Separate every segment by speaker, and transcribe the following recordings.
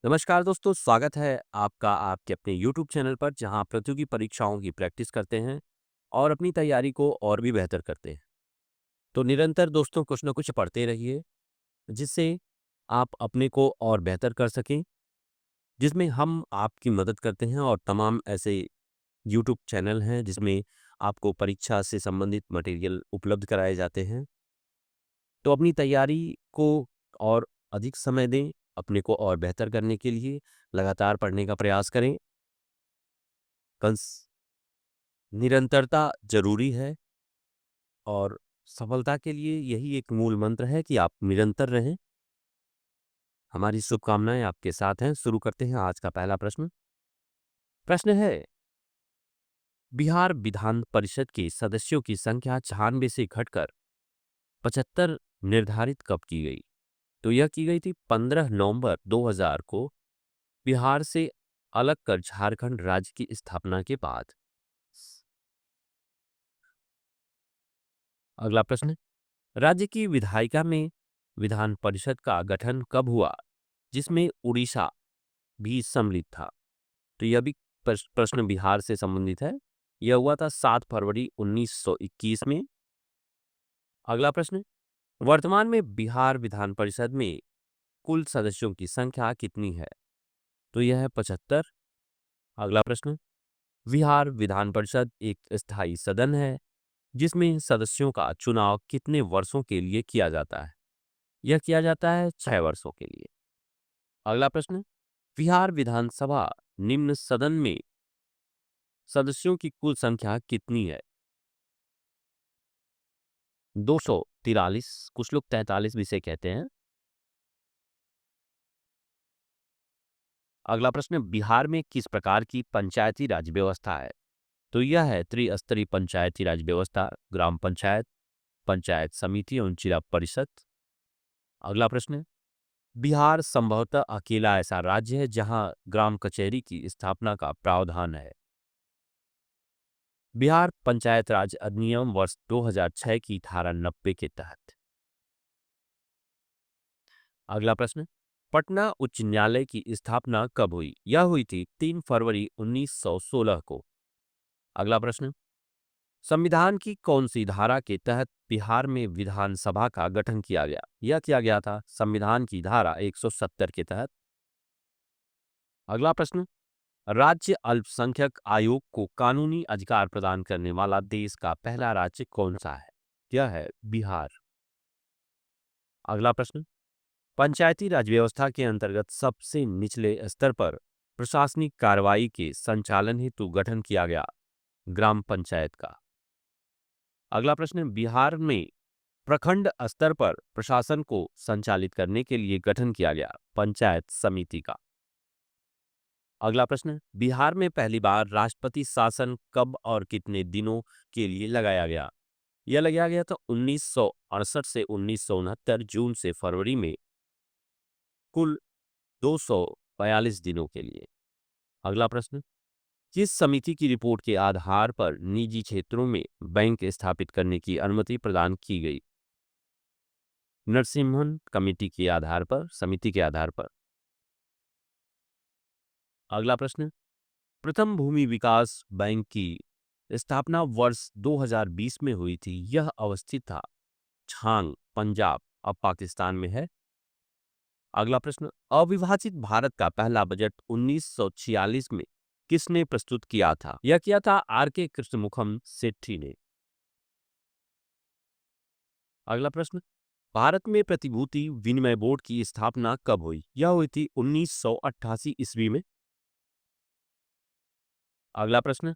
Speaker 1: नमस्कार दोस्तों, स्वागत है आपका आपके अपने YouTube चैनल पर जहां आप प्रतियोगी परीक्षाओं की प्रैक्टिस करते हैं और अपनी तैयारी को और भी बेहतर करते हैं। तो निरंतर दोस्तों कुछ न कुछ पढ़ते रहिए, जिससे आप अपने को और बेहतर कर सकें, जिसमें हम आपकी मदद करते हैं और तमाम ऐसे YouTube चैनल हैं जिसमें आपको परीक्षा से संबंधित मटेरियल उपलब्ध कराए जाते हैं। तो अपनी तैयारी को और अधिक समय दें, अपने को और बेहतर करने के लिए लगातार पढ़ने का प्रयास करें। कंस निरंतरता ज़रूरी है और सफलता के लिए यही एक मूल मंत्र है कि आप निरंतर रहें। हमारी शुभकामनाएँ आपके साथ हैं। शुरू करते हैं आज का पहला प्रश्न। प्रश्न है, बिहार विधान परिषद के सदस्यों की संख्या 96 से घटकर 75 निर्धारित कब की गई? तो यह की गई थी 15 नवंबर 2000 को बिहार से अलग कर झारखंड राज्य की स्थापना के बाद। अगला प्रश्न, राज्य की विधायिका में विधान परिषद का गठन कब हुआ जिसमें उड़ीसा भी सम्मिलित था? तो यह भी प्रश्न बिहार से संबंधित है। यह हुआ था 7 फरवरी 1921 में। अगला प्रश्न, वर्तमान में बिहार विधान परिषद में कुल सदस्यों की संख्या कितनी है? तो यह है 75। अगला प्रश्न, बिहार विधान परिषद एक स्थायी सदन है जिसमें सदस्यों का चुनाव कितने वर्षों के लिए किया जाता है? यह किया जाता है 6 वर्षों के लिए। अगला प्रश्न, बिहार विधानसभा निम्न सदन में सदस्यों की कुल संख्या कितनी है? 243, कुछ लोग 43 भी इसे कहते हैं। अगला प्रश्न, बिहार में किस प्रकार की पंचायती राज व्यवस्था है? तो यह है त्रिस्तरीय पंचायती राज व्यवस्था, ग्राम पंचायत, पंचायत समिति एवं जिला परिषद। अगला प्रश्न, बिहार संभवतः अकेला ऐसा राज्य है जहां ग्राम कचहरी की स्थापना का प्रावधान है। बिहार पंचायत राज अधिनियम वर्ष 2006 की धारा 90 के तहत। अगला प्रश्न, पटना उच्च न्यायालय की स्थापना कब हुई? यह हुई थी 3 फरवरी 1916 को। अगला प्रश्न, संविधान की कौन सी धारा के तहत बिहार में विधानसभा का गठन किया गया? यह किया गया था संविधान की धारा 170 के तहत। अगला प्रश्न, राज्य अल्पसंख्यक आयोग को कानूनी अधिकार प्रदान करने वाला देश का पहला राज्य कौन सा है? यह है बिहार। अगला प्रश्न, पंचायती राज व्यवस्था के अंतर्गत सबसे निचले स्तर पर प्रशासनिक कार्रवाई के संचालन हेतु गठन किया गया ग्राम पंचायत का। अगला प्रश्न, बिहार में प्रखंड स्तर पर प्रशासन को संचालित करने के लिए गठन किया गया पंचायत समिति का। अगला प्रश्न, बिहार में पहली बार राष्ट्रपति शासन कब और कितने दिनों के लिए लगाया गया? यह लगाया गया था 1968 से 1969 जून से फरवरी में, कुल 242 दिनों के लिए। अगला प्रश्न, किस समिति की रिपोर्ट के आधार पर निजी क्षेत्रों में बैंक स्थापित करने की अनुमति प्रदान की गई? नरसिम्हन कमेटी के आधार पर, समिति के आधार पर। अगला प्रश्न, प्रथम भूमि विकास बैंक की स्थापना वर्ष 2020 में हुई थी। यह अवस्थित था छांग, पंजाब, अब पाकिस्तान में है। अगला प्रश्न, अविभाजित भारत का पहला बजट 1946 में किसने प्रस्तुत किया था? यह किया था आर के कृष्णमुखम सेठी ने। अगला प्रश्न, भारत में प्रतिभूति विनिमय बोर्ड की स्थापना कब हुई? यह हुई थी 1988 ईस्वी में। अगला प्रश्न,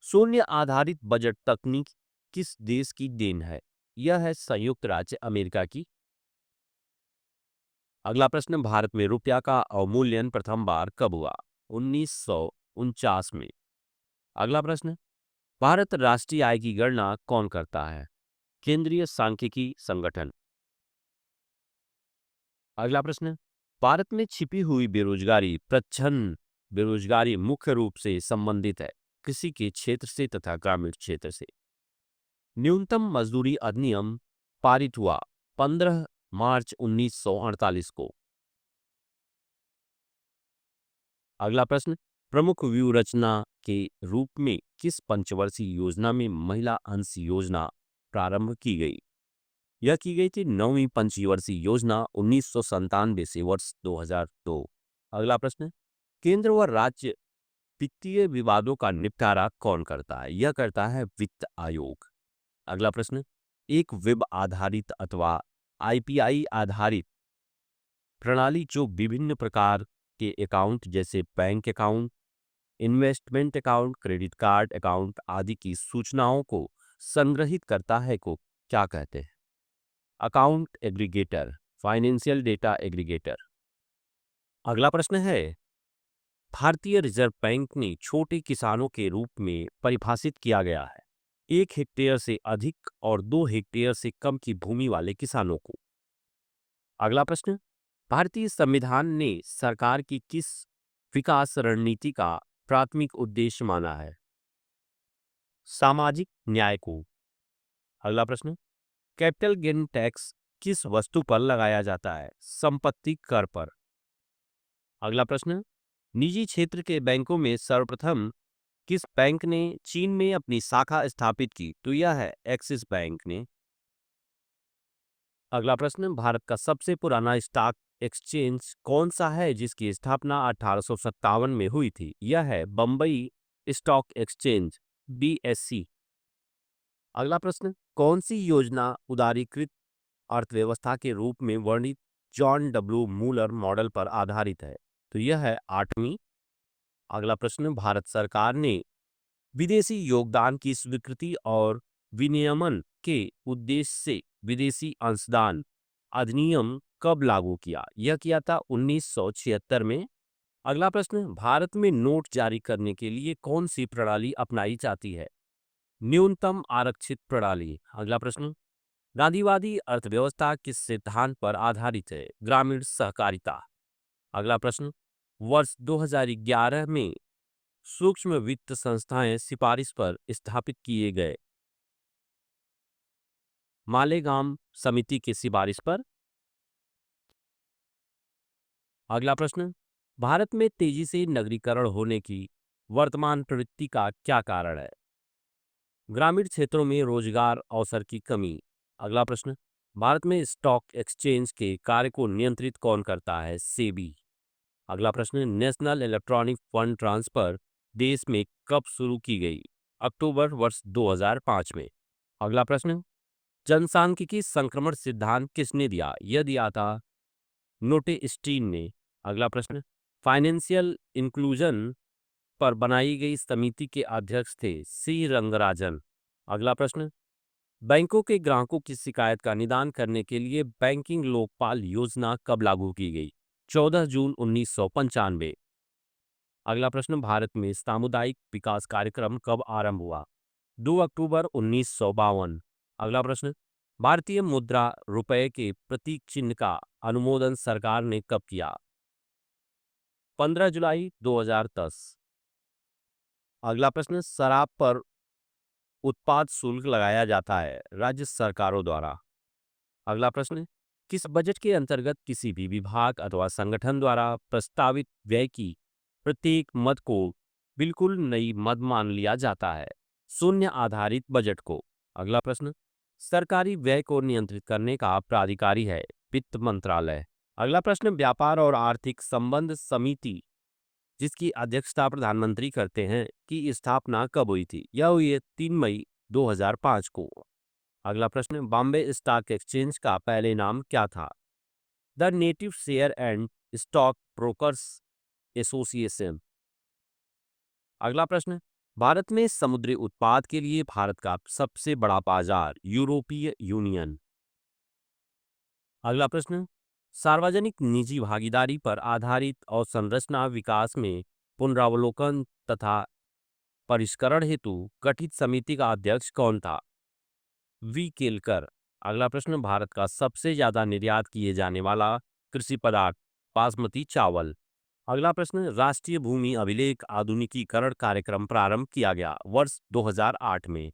Speaker 1: शून्य आधारित बजट तकनीक किस देश की देन है? यह है संयुक्त राज्य अमेरिका की। अगला प्रश्न, भारत में रुपया का अवमूल्यन प्रथम बार कब हुआ? 1949 में। अगला प्रश्न, भारत राष्ट्रीय आय की गणना कौन करता है? केंद्रीय सांख्यिकी संगठन। अगला प्रश्न, भारत में छिपी हुई बेरोजगारी प्रच्छन्न बेरोजगारी मुख्य रूप से संबंधित है कृषि के क्षेत्र से तथा ग्रामीण क्षेत्र से। न्यूनतम मजदूरी अधिनियम पारित हुआ 15 मार्च 1948 को। अगला प्रश्न, प्रमुख व्यूह रचना के रूप में किस पंचवर्षीय योजना में महिला अंश योजना प्रारंभ की गई? यह की गई थी 9वीं पंचवर्षीय योजना 1997 से वर्ष 2002। अगला प्रश्न, केंद्र व राज्य वित्तीय विवादों का निपटारा कौन करता है? यह करता है वित्त आयोग। अगला प्रश्न, एक वेब आधारित अथवा आईपीआई आधारित प्रणाली जो विभिन्न प्रकार के अकाउंट जैसे bank account, investment account, credit card account आदि की सूचनाओं को संग्रहित करता है को क्या कहते हैं? Account aggregator, financial data aggregator. अगला प्रश्न है, भारतीय रिजर्व बैंक ने छोटे किसानों के रूप में परिभाषित किया गया है 1 हेक्टेयर से अधिक और 2 हेक्टेयर से कम की भूमि वाले किसानों को। अगला प्रश्न, भारतीय संविधान ने सरकार की किस विकास रणनीति का प्राथमिक उद्देश्य माना है? सामाजिक न्याय को। अगला प्रश्न, कैपिटल गेन टैक्स किस वस्तु पर लगाया जाता है? संपत्ति कर पर। अगला प्रश्न, निजी क्षेत्र के बैंकों में सर्वप्रथम किस बैंक ने चीन में अपनी शाखा स्थापित की? तो यह है एक्सिस बैंक ने। अगला प्रश्न, भारत का सबसे पुराना स्टॉक एक्सचेंज कौन सा है जिसकी स्थापना 1857 में हुई थी? यह है बंबई स्टॉक एक्सचेंज, बीएससी। अगला प्रश्न, कौन सी योजना उदारीकृत अर्थव्यवस्था के रूप में वर्णित जॉन डब्ल्यू मूलर मॉडल पर आधारित है? तो यह है 8वीं। अगला प्रश्न, भारत सरकार ने विदेशी योगदान की स्वीकृति और विनियमन के उद्देश्य से विदेशी अंशदान अधिनियम कब लागू किया? यह किया था 1976 में। अगला प्रश्न, भारत में नोट जारी करने के लिए कौन सी प्रणाली अपनाई जाती है? न्यूनतम आरक्षित प्रणाली। अगला प्रश्न, गांधीवादी अर्थव्यवस्था किस सिद्धांत पर आधारित है? ग्रामीण सहकारिता। अगला प्रश्न, वर्ष 2011 में सूक्ष्म वित्त संस्थाएं सिफारिश पर स्थापित किए गए मालेगाम समिति की सिफारिश पर। अगला प्रश्न, भारत में तेजी से नगरीकरण होने की वर्तमान प्रवृत्ति का क्या कारण है? ग्रामीण क्षेत्रों में रोजगार अवसर की कमी। अगला प्रश्न, भारत में स्टॉक एक्सचेंज के कार्य को नियंत्रित कौन करता है? सेबी। अगला प्रश्न, नेशनल इलेक्ट्रॉनिक फंड ट्रांसफर देश में कब शुरू की गई? अक्टूबर वर्ष 2005 में। अगला प्रश्न, जनसांख्यिकी संक्रमण सिद्धांत किसने दिया? यह दिया था नोटेस्टीन ने। अगला प्रश्न, फाइनेंशियल इंक्लूजन पर बनाई गई समिति के अध्यक्ष थे सी रंगराजन। अगला प्रश्न, बैंकों के ग्राहकों की शिकायत का निदान करने के लिए बैंकिंग लोकपाल योजना कब लागू की गई? 14 जून 1995। अगला प्रश्न, भारत में सामुदायिक विकास कार्यक्रम कब आरंभ हुआ? 2 अक्टूबर 1952। अगला प्रश्न, भारतीय मुद्रा रुपए के प्रतीक चिन्ह का अनुमोदन सरकार ने कब किया? 15 जुलाई 2010। अगला प्रश्न, शराब पर उत्पाद शुल्क लगाया जाता है राज्य सरकारों द्वारा। अगला प्रश्न, किस बजट के अंतर्गत किसी भी विभाग अथवा संगठन द्वारा प्रस्तावित व्यय की प्रत्येक मद को बिल्कुल नई मद मान लिया जाता है? शून्य आधारित बजट को। अगला प्रश्न, सरकारी व्यय को नियंत्रित करने का प्राधिकारी है वित्त मंत्रालय। अगला प्रश्न, व्यापार और आर्थिक संबंध समिति जिसकी अध्यक्षता प्रधानमंत्री करते हैं की स्थापना कब हुई थी? यह हुई है 3 मई 2005 को। अगला प्रश्न, बॉम्बे स्टॉक एक्सचेंज का पहले नाम क्या था? The native share and stock brokers association. अगला प्रश्न, भारत में समुद्री उत्पाद के लिए भारत का सबसे बड़ा बाजार यूरोपीय यूनियन। अगला प्रश्न, सार्वजनिक निजी भागीदारी पर आधारित अवसंरचना विकास में पुनरावलोकन तथा परिष्करण हेतु गठित समिति का अध्यक्ष कौन था? वी केलकर। अगला प्रश्न, भारत का सबसे ज्यादा निर्यात किए जाने वाला कृषि पदार्थ बासमती चावल। अगला प्रश्न, राष्ट्रीय भूमि अभिलेख आधुनिकीकरण कार्यक्रम प्रारंभ किया गया वर्ष 2008 में।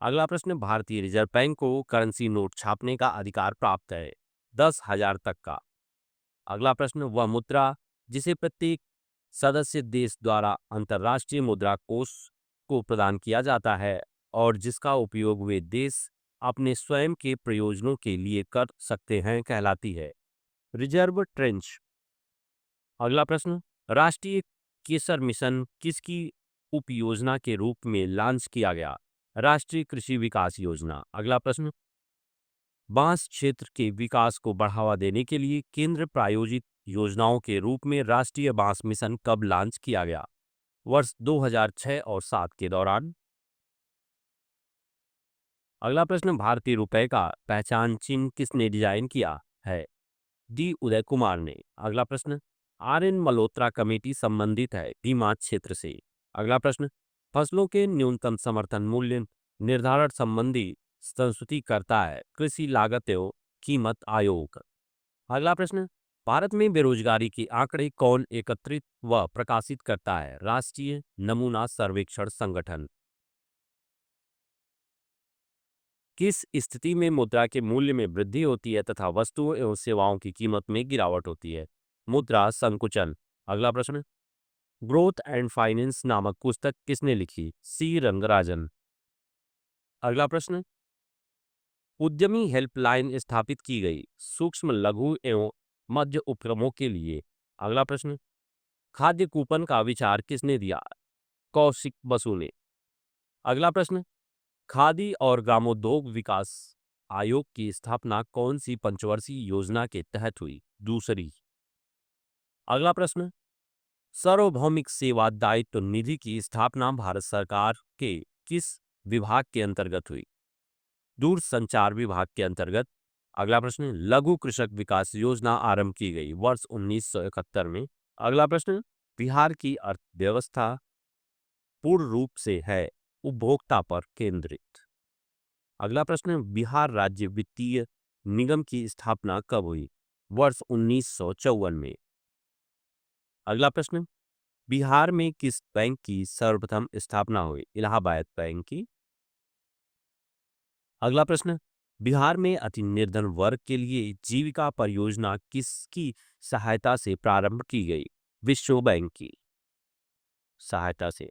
Speaker 1: अगला प्रश्न, भारतीय रिजर्व बैंक को करेंसी नोट छापने का अधिकार प्राप्त है 10,000 तक का। अगला प्रश्न, वह मुद्रा जिसे प्रत्येक सदस्य देश द्वारा अंतर्राष्ट्रीय मुद्रा कोष को प्रदान किया जाता है और जिसका उपयोग वे देश अपने स्वयं के प्रयोजनों के लिए कर सकते हैं कहलाती है। Reserve trench. अगला प्रश्न, राष्ट्रीय केसर मिशन किसकी उपयोजना के रूप में लॉन्च किया गया? राष्ट्रीय कृषि विकास योजना। अगला प्रश्न, बांस क्षेत्र के विकास को बढ़ावा देने के लिए केंद्र प्रायोजित योजनाओं के रूप में राष्ट्रीय बांस मिशन कब लॉन्च किया गया? वर्ष 2006 और 7 के दौरान। अगला प्रश्न, भारतीय रुपए का पहचान चिन्ह किसने डिजाइन किया है? डी उदय कुमार ने। अगला प्रश्न, आर एन मल्होत्रा कमेटी संबंधित है बीमा क्षेत्र से। अगला प्रश्न, फसलों के न्यूनतम समर्थन मूल्य निर्धारण संबंधी संस्तुति करता है कृषि लागत एवं कीमत आयोग। अगला प्रश्न, भारत में बेरोजगारी के आंकड़े कौन एकत्रित व प्रकाशित करता है? राष्ट्रीय नमूना सर्वेक्षण संगठन। किस स्थिति में मुद्रा के मूल्य में वृद्धि होती है तथा वस्तुओं एवं सेवाओं की कीमत में गिरावट होती है? मुद्रा संकुचन। अगला प्रश्न, ग्रोथ एंड फाइनेंस नामक पुस्तक किसने लिखी? सी रंगराजन। अगला प्रश्न, उद्यमी हेल्पलाइन स्थापित की गई सूक्ष्म लघु एवं मध्य उपक्रमों के लिए। अगला प्रश्न, खाद्य कूपन का विचार किसने दिया? कौशिक बसु ने। अगला प्रश्न, खादी और ग्रामोद्योग विकास आयोग की स्थापना कौन सी पंचवर्षीय योजना के तहत हुई? दूसरी। अगला प्रश्न, सार्वभौमिक सेवा दायित्व निधि की स्थापना भारत सरकार के किस विभाग के अंतर्गत हुई? दूरसंचार विभाग के अंतर्गत। अगला प्रश्न, लघु कृषक विकास योजना आरंभ की गई वर्ष 1971 में। अगला प्रश्न, बिहार की अर्थव्यवस्था पूर्ण रूप से है उपभोक्ता पर केंद्रित। अगला प्रश्न, बिहार राज्य वित्तीय निगम की स्थापना कब हुई? वर्ष 1954 में। अगला प्रश्न, बिहार में किस बैंक की सर्वप्रथम स्थापना हुई? इलाहाबाद बैंक की। अगला प्रश्न, बिहार में अति निर्धन वर्ग के लिए जीविका परियोजना किसकी सहायता से प्रारंभ की गई? विश्व बैंक की सहायता से।